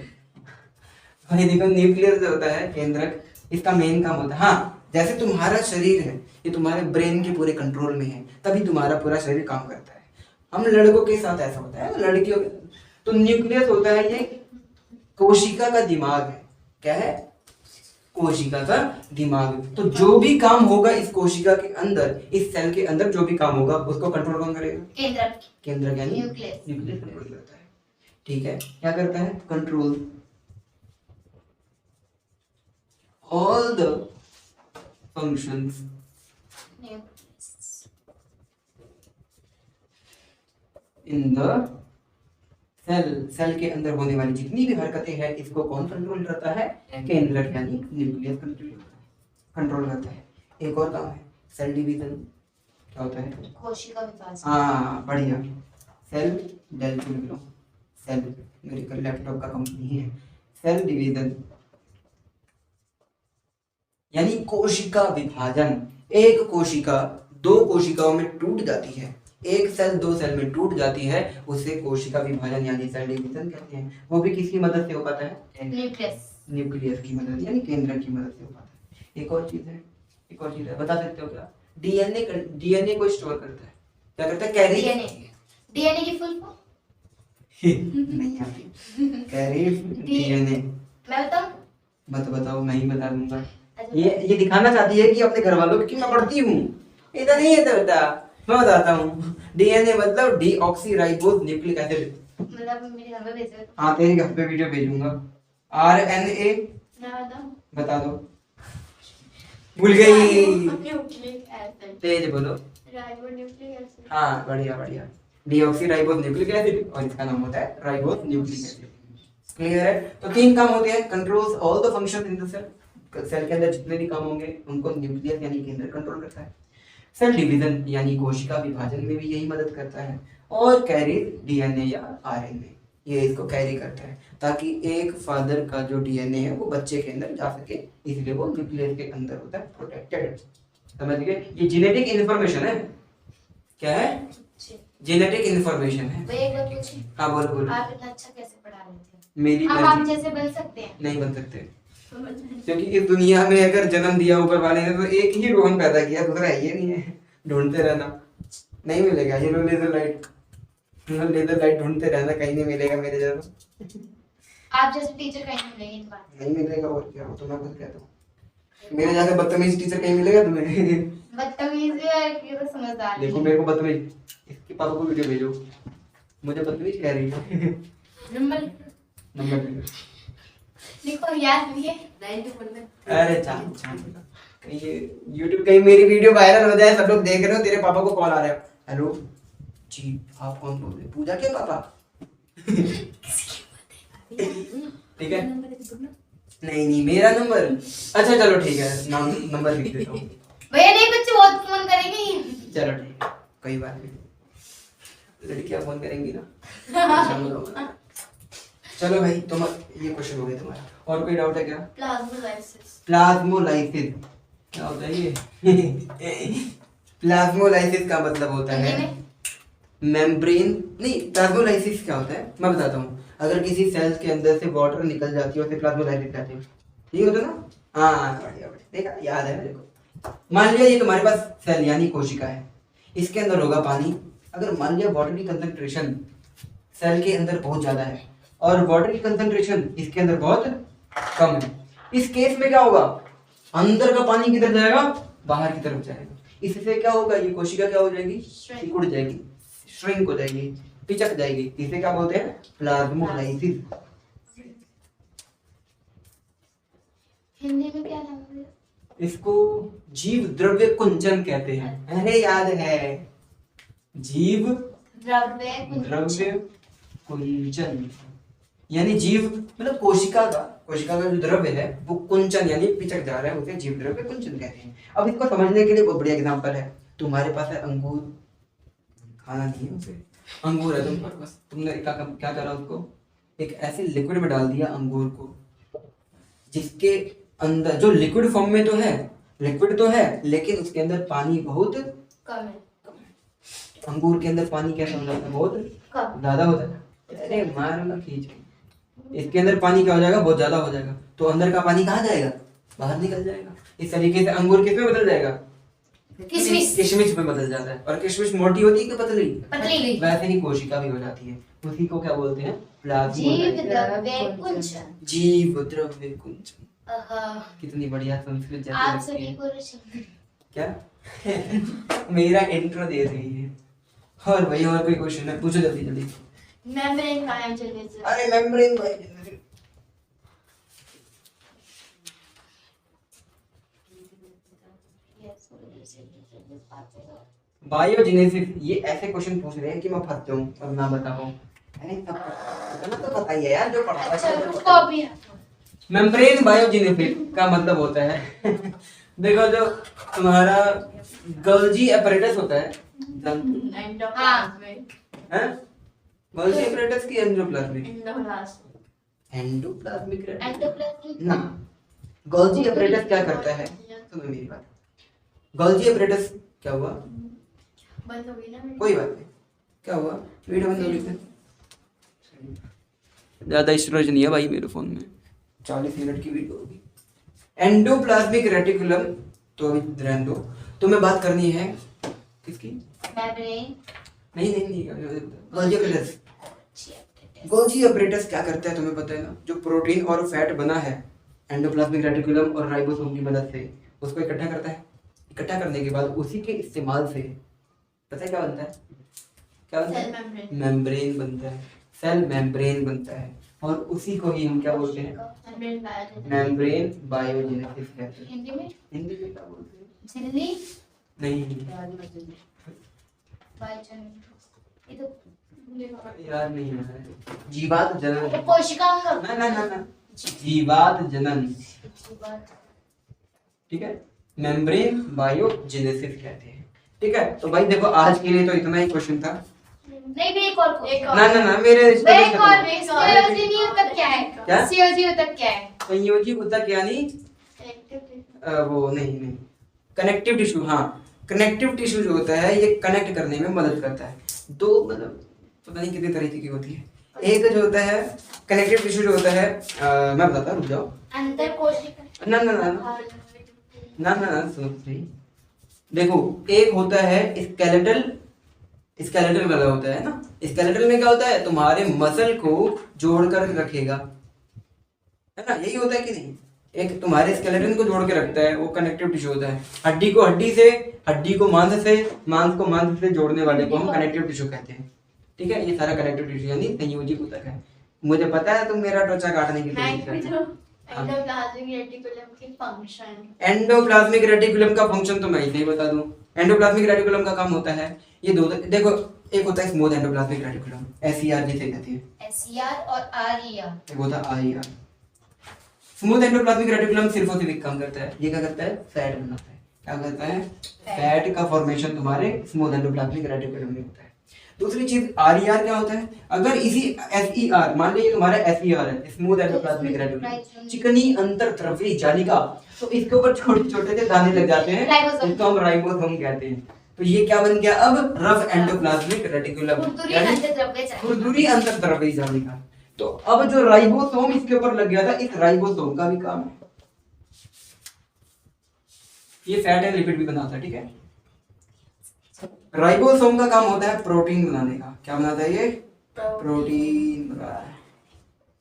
भाई। देखो न्यूक्लियस जो होता है केंद्रक, इसका मेन काम होता है, हाँ जैसे तुम्हारा शरीर है ये तुम्हारे ब्रेन के पूरे कंट्रोल में है, तभी तुम्हारा पूरा शरीर काम करता है। हम लड़कों के साथ ऐसा होता है, लड़कियों तो न्यूक्लियस होता है ये कोशिका का दिमाग है। क्या है? कोशिका का दिमाग। तो जो भी काम होगा इस कोशिका के अंदर, इस सेल के अंदर जो भी काम होगा उसको कंट्रोल कौन करेगा?
केंद्रक।
केंद्रक यानी
न्यूक्लियस।
न्यूक्लियस कंट्रोल करता है। ठीक है, क्या करता है? Control all the functions in the cell. Cell के अंदर होने वाली जितनी भी हरकतें हैं इसको कौन कंट्रोल करता है? केंद्रक यानी न्यूक्लियस कंट्रोल करता है। एक और काम है सेल डिवीजन। क्या होता है?
कोशिका विभाजन।
हाँ बढ़िया, सेल डेल्फिन, सेल मेरे का लैपटॉप का कंपनी है। सेल डिवीजन यानी कोशिका विभाजन। एक कोशिका 2 कोशिकाओं में टूट जाती है, एक सेल 2 सेल में टूट जाती है, उसे कोशिका विभाजन यानी सेल डिवीजन कहते हैं। वो भी किसकी मदद से हो पाता है? न्यूक्लियस की मदद यानी केंद्रक की मदद से हो पाता है। एक और चीज है, बता सकते हो क्या? डीएनए को स्टोर करता है। क्या करता है? कैरियर।
डीएनए की फुल फॉर्म
नहीं आती। Carrier DNA.
मैं बताऊं?
मत बताओ, मैं ही बता दूंगा। ये दिखाना चाहती है कि अपने घर वालों की मैं पढ़ती हूँ। इधर नहीं है तो बेटा मैं बताता हूँ। डीएनए मतलब डीऑक्सीराइबोज न्यूक्लिक एसिड।
मतलब मेरे घर में भेज दो।
हाँ तेरे घर पे वीडियो भेजूंगा। RNA
मैं बताऊं?
बता दो, भूल गई।
न्यूक्लिक एसिड,
तेज बोलो।
Ribonucleic acid.
हाँ बढ़िया बढ़िया, डीऑक्सीराइबोस न्यूक्लिक एसिड, और इसका नाम होता है राइबोस न्यूक्लिक एसिड। क्लियर है? तो 3 काम होते हैं, controls all the function in the cell. Cell के अंदर जितने भी काम होंगे उनको न्यूक्लियस यानी केंद्र कंट्रोल करता है। सेल डिवीजन यानी कोशिका विभाजन में भी यही मदद करता है, और कैरीज डीएनए या आरएनए, ये इसको कैरी करता है ताकि एक फादर का जो डीएनए है वो बच्चे के अंदर जा सके, इसलिए वो न्यूक्लियस के अंदर होता है प्रोटेक्टेड। समझ गए? ये जेनेटिक इंफॉर्मेशन है। क्या है? जेनेटिक इंफॉर्मेशन है।
भैया एक बात पूछी,
हाँ बोलो बोलो।
आप इतना अच्छा कैसे पढ़ा रहे थे?
मेरी
हम आप
मर्जी।
जैसे बन सकते हैं?
नहीं बन सकते, क्योंकि इस दुनिया में अगर जन्म दिया ऊपर वाले ने तो एक ही रोहन पैदा किया, दूसरा ये नहीं है। ढूंढते रहना नहीं मिलेगा। ये लो लेजर लाइट, लेजर लाइट ढूंढते रहना, कहीं नहीं मिलेगा मेरे जैसा।
आप जैसे टीचर कहीं नहीं मिलेंगे इस बात।
नहीं मिलेगा, और क्या हो तो मैं कुछ कहता हूँ। मेरे जैसे बदतमीज टीचर कहीं मिलेगा तुम्हें?
बदतमीजी और ये तो समझदार
देखो मेरे को बदतमीज, इसके पापा को वीडियो भेजो, मुझे बदतमीज कह रही है।
नंबर
नंबर
लिखो, याद रखिए 9 to 1।
अरे चाल चाल, कहीं ये YouTube कहीं मेरी वीडियो वायरल हो जाए, सब लोग देख रहे हो, तेरे पापा को कॉल आ रहा है। हेलो जी, आप कौन बोल रहे? पूजा के पापा? ठीक है, नहीं नहीं मेरा नंबर, अच्छा चलो ठीक है, नाम नंबर लिख देता हूँ।
भैया नहीं, बच्चे बहुत फोन करेंगे।
चलो ठीक है, कोई बात नहीं, लड़कियां फोन करेंगी ना। चलो भाई, तुम ये क्वेश्चन हो गया तुम्हारा। और कोई डाउट है क्या?
प्लाज्मोलाइसिस।
प्लाज्मोलाइसिस क्या होता है ये? प्लाज्मोलाइसिस का मतलब होता है मेम्ब्रेन, नहीं प्लाज्मोलाइसिस क्या होता है मैं बताता हूँ। अगर किसी सेल्स के अंदर से वाटर निकल जाती है उसे प्लाज्मोलाइसिस कहते हैं। ठीक होता है ना? हाँ बढ़िया बढ़िया, देखा याद है मेरे को। मान लिया ये तुम्हारे पास सेल यानी कोशिका है, इसके अंदर होगा पानी। अगर मान लिया वाटर की कंसंट्रेशन सेल के अंदर बहुत ज्यादा है और वाटर की कंसंट्रेशन इसके अंदर बहुत कम है, इस केस में क्या होगा? अंदर का पानी किधर जाएगा? बाहर की तरफ जाएगा। इससे क्या होगा? ये कोशिका क्या हो जाएगी? सिकुड़ जाएगी, श्रिंक हो जाएगी, पिचक जाएगी। इसे क्या बोलते हैं? प्लाज्मोलाइसिस।
हिंदी में क्या नाम है?
इसको जीव द्रव्य कुंचन कहते हैं। अरे याद है, जीव द्रव्य कुंचन यानी जीव मतलब कोशिका का जो द्रव्य है वो कुंचन यानी पिचक जा रहा है, उसे जीव द्रव्य कुंचन कहते हैं। अब इसको समझने के लिए बहुत बढ़िया एग्जांपल है। तुम्हारे पास है अंगूर, खाना नहीं है उसे, अंगूर है तुम्हारे पास, तुमने क्या करा उसको? एक ऐसे लिक्विड में डाल दिया अंगूर को, जिसके अंदर जो लिक्विड फॉर्म में तो है, लिक्विड तो है लेकिन उसके अंदर पानी बहुत
कम है।
अंगूर के अंदर पानी कैसा हो जाता है? बहुत
कम।
ज्यादा होता है। अरे मारूंगा खींच के। इसके अंदर पानी क्या हो जाएगा? बहुत ज्यादा हो जाएगा, तो अंदर का पानी कहाँ जाएगा? बाहर निकल जाएगा। इस तरीके से अंगूर किस में बदल जाएगा? किशमिश में बदल जाता है। और किशमिश मोटी होती है कि पतली?
पतली।
वैसे ही कोशिका भी हो जाती है। उसी को क्या बोलते हैं?
जीव
प्लाज्मोलाइसिस।
द्रव्य कुंचन।
जीव द्रव्य कुंचन।
आहा।
कितनी बढ़िया संस्कृत जैसे
आप
लगती
सभी
है।
को रचना।
क्या? मेरा इंट्रो दे रही है। और भाई और कोई क्वेश्चन है? पूछो जल्दी जल्दी।
Membrane biogenesis.
अरे मेम्ब्रेन बायोजेनेसिस, बायोजेनेसिस ये ऐसे क्वेश्चन पूछ रहे हैं कि मैं फंस जाऊं और ना बता पाऊं। अरे इतना तो पता ही है यार, जो पढ़ा
अच्छा,
है।
उसको भी
मेम्ब्रेन बायोजेनेसिस का मतलब होता है देखो जो तुम्हारा गोल्जी एपरेटस होता है,
एंडोप्लाज्मिक।
हैं? गोल्जी एपरेटस की एंडोप्लाज्मिक,
एंडोप्लाज्मिक।
Endoplasmic
endoplasmic.
ना। गोल्जी एपरेटस क्या करता है? सुनो मेरी बात। गोल्जी एपरेटस क्या हुआ?
बंद हो गई ना मेरी?
कोई बात नहीं, क्या हुआ? वीडियो बंद हो गई थी। ज्यादा स्टोरेज नहीं है भाई मेरे फोन में, 40 मिनट की वीडियो होगी। एंडोप्लाज्मिक रेटिकुलम, तो अभी रहने दो। तुम्हें बात करनी है किसकी?
मेम्ब्रेन।
नहीं गोल्जी एपरेटस। गोल्जी एपरेटस क्या करता है तुम्हें पता है ना? जो प्रोटीन और फैट बना है एंडोप्लाज्मिक रेटिकुलम और राइबोसोम की मदद से, उसको इकट्ठा करता है। इकट्ठा करने के बाद उसी के इस्तेमाल से पता है क्या बनता है? क्या बनता
सेल
है?
मेम्ब्रेन।
मेम्ब्रेन बनता है, सेल मेम्ब्रेन बनता है। और उसी को ही हम क्या बोलते हैं? मेम्ब्रेन बायोजेनेसिस कहते हैं।
हिंदी में
हिंदी में क्या बोलते हैं?
झिल्ली
नहीं
ये तो
यार नहीं है, जीवात जनन।
कोशिकांग
ना ना ना ना, जीवात जनन, ठीक है, मेम्ब्रेन बायोजेनेसिस कहते हैं। ठीक है, तो भाई देखो आज के लिए तो इतना ही क्वेश्चन था।
नहीं एक और
ना ना ना, मेरे
एक और सीओजी उत्तर क्या है?
क्या?
सीओजी उत्तर क्या है?
संयोजी ऊतक यानी वो नहीं, कनेक्टिव टिश्यू। हाँ, कनेक्टिव टिश्यू जो होता है ये कनेक्ट करने में मदद करता है। दो मतलब पता नहीं कितने तरीके की होती है। एक जो होता है कनेक्टिव टिश्यू जो होता है, मैं बताता हूँ, रुक जाओ।
अंतर कोशिका
ना ना ना ना ना ना, सुनो सही। देखो, एक होता है स्केलेटल वाला होता है ना। स्केलेटल में क्या होता है? तुम्हारे मसल को जोड़ कर रखेगा, है ना, यही होता है कि नहीं? एक तुम्हारे स्केलेटन को जोड़ के रखता है, वो कनेक्टिव टिश्यू होता है। हड्डी को हड्डी से, हड्डी को मांस से, मांस को मांस से जोड़ने वाले को हम कनेक्टिव टिश्यू कहते हैं। ठीक है, ये सारा कनेक्टिव टिश्यू यानी संयोजी ऊतक है। मुझे पता है तुम मेरा टोचा काटने की कोशिश करते हो।
एंडोप्लाज्मिक रेटिकुलम की फंक्शन।
एंडोप्लाज्मिक रेटिकुलम का फंक्शन तो मैं ही बता दूं। एंडोप्लाज्मिक रेटिकुलम का काम होता है ये दो, देखो, एक होता है स्मूथ एंडोप्लाज्मिक रेटिकुलम, एसईआर जिसे कहते हैं।
एसईआर और आरईआर।
एक होता है आईआर। स्मूथ एंडोप्लाज्मिक रेटिकुलम सिर्फ और सिर्फ एक काम करता है, ये क्या करता है? फैट बनाता है। क्या करता है? फैट का फॉर्मेशन तुम्हारे स्मूथ एंडोप्लाज्मिक रेटिकुलम में होता है। दूसरी चीज आरईआर क्या होता है? अगर इसी एसईआर, मान लीजिए तुम्हारा एसईआर है, स्मूथ एंडोप्लाज्मिक रेटिकुलम, चिकनी अंतर्द्रव्यी जालिका, तो इसके ऊपर छोटे छोटे से दाने लग जाते हैं, इसको हम राइबोसोम कहते हैं। तो ये क्या बन गया अब? रफ एंडोप्लाज्मिक रेटिकुलम, खुरदुरी अंतर्द्रव्यी जालिका। तो अब जो राइबोसोम इसके ऊपर लग गया था, इस राइबोसोम का भी काम है, ये फैट एंड लिपिड भी बनाता है। ठीक है, राइबोसोम का काम होता है प्रोटीन बनाने का। क्या बनाता है ये? प्रोटीन बनाता है।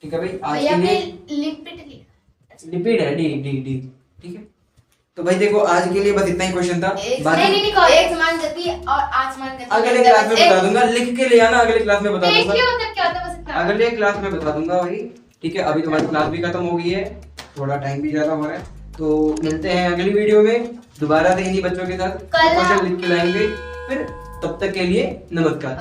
ठीक है भाई, आज के लिए लिपिड है, डी डी डी। ठीक है, तो भाई देखो आज के लिए बस इतना ही क्वेश्चन था।
नहीं कहो, एक समान गति और आसमान गति
अगले क्लास में बता दूंगा, लिख के ले आना, अगले क्लास में बता दूंगा।
क्या होता है बस इतना।
अगले क्लास में बता दूंगा भाई। ठीक है, अभी तुम्हारी क्लास भी खत्म हो गई है, थोड़ा टाइम भी ज्यादा हो रहा है, तो मिलते हैं अगली वीडियो में दोबारा से इन्हीं बच्चों के साथ क्वेश्चन लिख के लाएंगे। फिर तब तक के लिए नमस्कार।